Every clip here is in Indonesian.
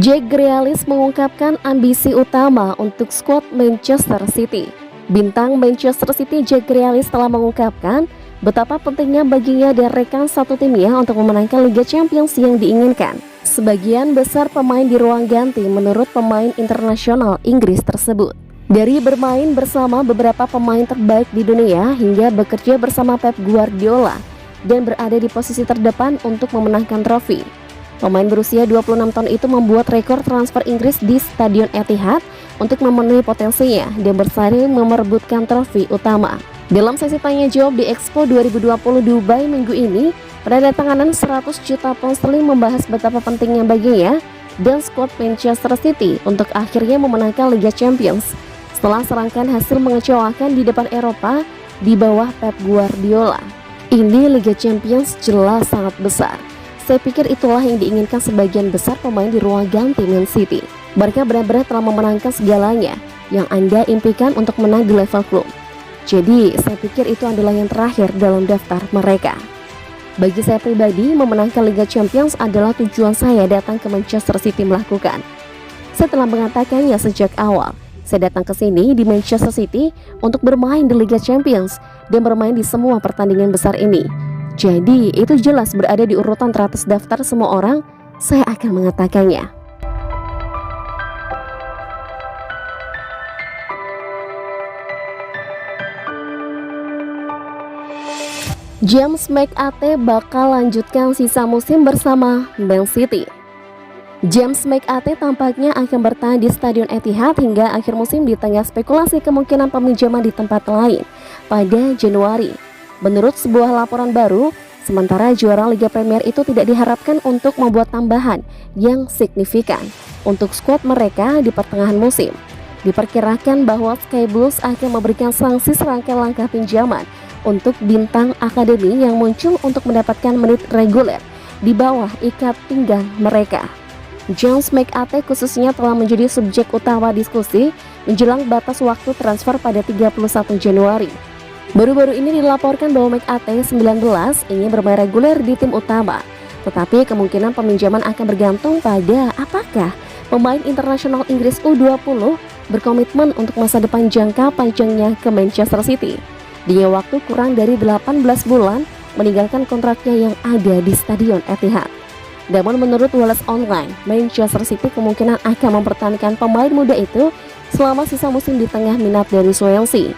Jack Grealish mengungkapkan ambisi utama untuk skuad Manchester City. Bintang Manchester City Jack Grealish telah mengungkapkan betapa pentingnya baginya dan rekan satu timnya untuk memenangkan Liga Champions yang diinginkan. Sebagian besar pemain di ruang ganti menurut pemain internasional Inggris tersebut. Dari bermain bersama beberapa pemain terbaik di dunia hingga bekerja bersama Pep Guardiola dan berada di posisi terdepan untuk memenangkan trofi. Pemain berusia 26 tahun itu membuat rekor transfer Inggris di Stadion Etihad untuk memenuhi potensinya dan bersaing memerebutkan trofi utama. Dalam sesi tanya jawab di Expo 2020 Dubai minggu ini, penandatanganan 100 juta pound sterling membahas betapa pentingnya baginya dan skuad Manchester City untuk akhirnya memenangkan Liga Champions setelah serangkaian hasil mengecewakan di depan Eropa di bawah Pep Guardiola. Ini Liga Champions jelas sangat besar. Saya pikir itulah yang diinginkan sebagian besar pemain di ruang ganti Man City. Mereka benar-benar telah memenangkan segalanya yang Anda impikan untuk menang di level klub. Jadi, saya pikir itu adalah yang terakhir dalam daftar mereka. Bagi saya pribadi, memenangkan Liga Champions adalah tujuan saya datang ke Manchester City melakukan. Saya telah mengatakannya sejak awal. Saya datang ke sini di Manchester City untuk bermain di Liga Champions dan bermain di semua pertandingan besar ini. Jadi, itu jelas berada di urutan teratas daftar semua orang, saya akan mengatakannya. James McAtee bakal lanjutkan sisa musim bersama Man City. James McAtee tampaknya akan bertahan di Stadion Etihad hingga akhir musim di tengah spekulasi kemungkinan peminjaman di tempat lain pada Januari. Menurut sebuah laporan baru, sementara juara Liga Premier itu tidak diharapkan untuk membuat tambahan yang signifikan untuk skuad mereka di pertengahan musim. Diperkirakan bahwa Sky Blues akan memberikan sanksi serangkaian langkah pinjaman untuk bintang akademi yang muncul untuk mendapatkan menit reguler di bawah ikat pinggang mereka. James McAtee khususnya telah menjadi subjek utama diskusi menjelang batas waktu transfer pada 31 Januari. Baru-baru ini dilaporkan bahwa McAtee 19 ingin bermain reguler di tim utama, tetapi kemungkinan peminjaman akan bergantung pada apakah pemain internasional Inggris U20 berkomitmen untuk masa depan jangka panjangnya ke Manchester City. Dia waktu kurang dari 18 bulan meninggalkan kontraknya yang ada di Stadion Etihad. Namun menurut Wales Online, Manchester City kemungkinan akan mempertahankan pemain muda itu selama sisa musim di tengah minat dari Swansea.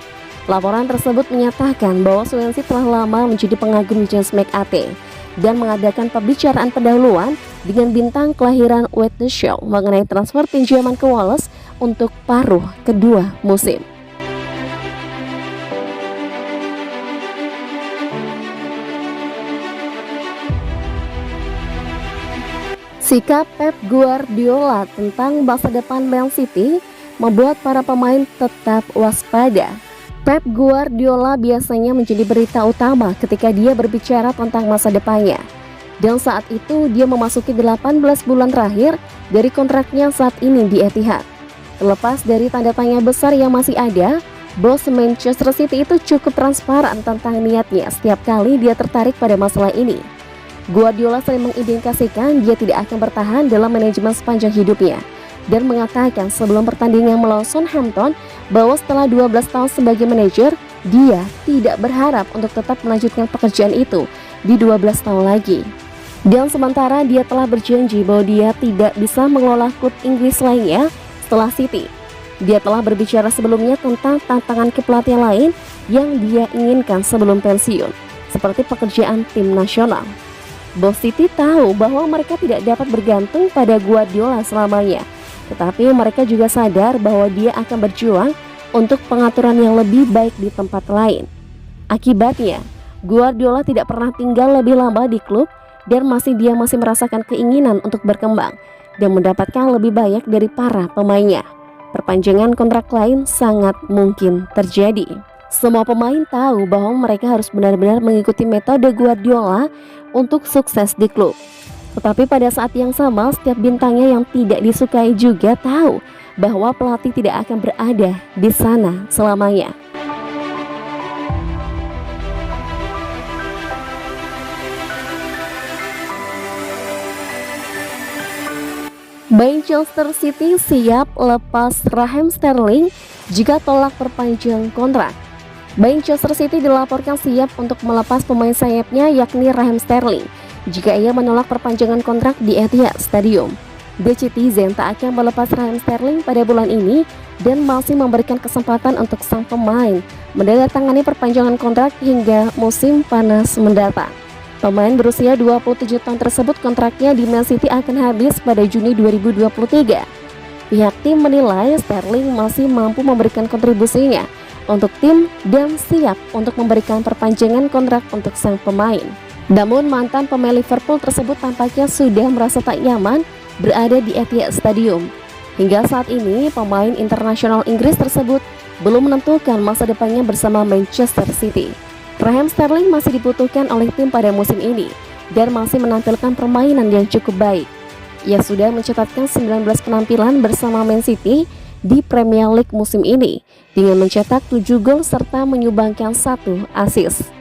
Laporan tersebut menyatakan bahwa Swansea telah lama menjadi pengagum James McAtee dan mengadakan pembicaraan pendahuluan dengan bintang kelahiran Worcestershire mengenai transfer pinjaman ke Wales untuk paruh kedua musim. Sikap Pep Guardiola tentang masa depan Man City membuat para pemain tetap waspada. Pep Guardiola biasanya menjadi berita utama ketika dia berbicara tentang masa depannya. Dan saat itu dia memasuki 18 bulan terakhir dari kontraknya saat ini di Etihad. Terlepas dari tanda tanya besar yang masih ada, bos Manchester City itu cukup transparan tentang niatnya setiap kali dia tertarik pada masalah ini. Guardiola sering mengindikasikan dia tidak akan bertahan dalam manajemen sepanjang hidupnya dan mengatakan sebelum pertandingan melawan Southampton bahwa setelah 12 tahun sebagai manajer, dia tidak berharap untuk tetap melanjutkan pekerjaan itu di 12 tahun lagi. Dan sementara dia telah berjanji bahwa dia tidak bisa mengelola klub Inggris lainnya setelah City. Dia telah berbicara sebelumnya tentang tantangan kepelatihan lain yang dia inginkan sebelum pensiun, seperti pekerjaan tim nasional. Bos City tahu bahwa mereka tidak dapat bergantung pada Guardiola selamanya, tetapi mereka juga sadar bahwa dia akan berjuang untuk pengaturan yang lebih baik di tempat lain. Akibatnya, Guardiola tidak pernah tinggal lebih lama di klub dan dia masih merasakan keinginan untuk berkembang dan mendapatkan lebih banyak dari para pemainnya. Perpanjangan kontrak lain sangat mungkin terjadi. Semua pemain tahu bahwa mereka harus benar-benar mengikuti metode Guardiola untuk sukses di klub. Tetapi pada saat yang sama, setiap bintangnya yang tidak disukai juga tahu bahwa pelatih tidak akan berada di sana selamanya. Manchester City siap lepas Raheem Sterling jika tolak perpanjang kontrak. Manchester City dilaporkan siap untuk melepas pemain sayapnya yakni Raheem Sterling jika ia menolak perpanjangan kontrak di Etihad Stadium. The Citizen tak akan melepas Raheem Sterling pada bulan ini dan masih memberikan kesempatan untuk sang pemain menandatangani perpanjangan kontrak hingga musim panas mendatang. Pemain berusia 27 tahun tersebut kontraknya di Man City akan habis pada Juni 2023. Pihak tim menilai Sterling masih mampu memberikan kontribusinya untuk tim dan siap untuk memberikan perpanjangan kontrak untuk sang pemain. Namun mantan pemain Liverpool tersebut tampaknya sudah merasa tak nyaman berada di Etihad Stadium. Hingga saat ini pemain internasional Inggris tersebut belum menentukan masa depannya bersama Manchester City. Raheem Sterling masih dibutuhkan oleh tim pada musim ini dan masih menampilkan permainan yang cukup baik. Ia sudah mencatatkan 19 penampilan bersama Man City di Premier League musim ini dengan mencetak 7 gol serta menyumbangkan 1 assist.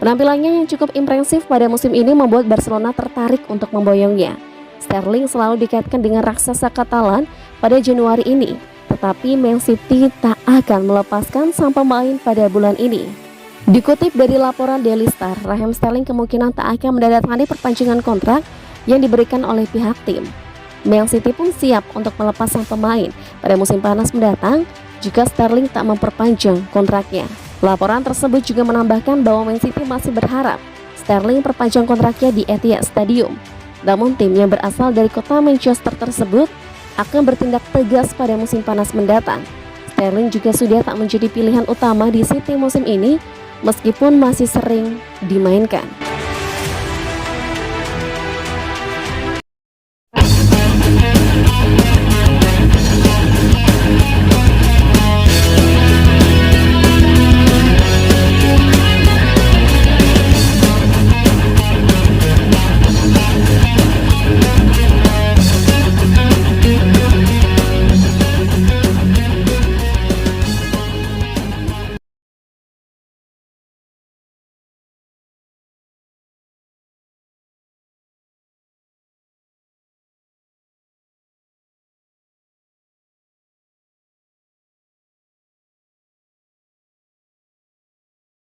Penampilannya yang cukup impresif pada musim ini membuat Barcelona tertarik untuk memboyongnya. Sterling selalu dikaitkan dengan raksasa Katalan pada Januari ini, tetapi Man City tak akan melepaskan sang pemain pada bulan ini. Dikutip dari laporan Daily Star, Raheem Sterling kemungkinan tak akan menandatangani perpanjangan kontrak yang diberikan oleh pihak tim. Man City pun siap untuk melepas sang pemain pada musim panas mendatang jika Sterling tak memperpanjang kontraknya. Laporan tersebut juga menambahkan bahwa Man City masih berharap Sterling perpanjang kontraknya di Etihad Stadium. Namun tim yang berasal dari kota Manchester tersebut akan bertindak tegas pada musim panas mendatang. Sterling juga sudah tak menjadi pilihan utama di City musim ini meskipun masih sering dimainkan.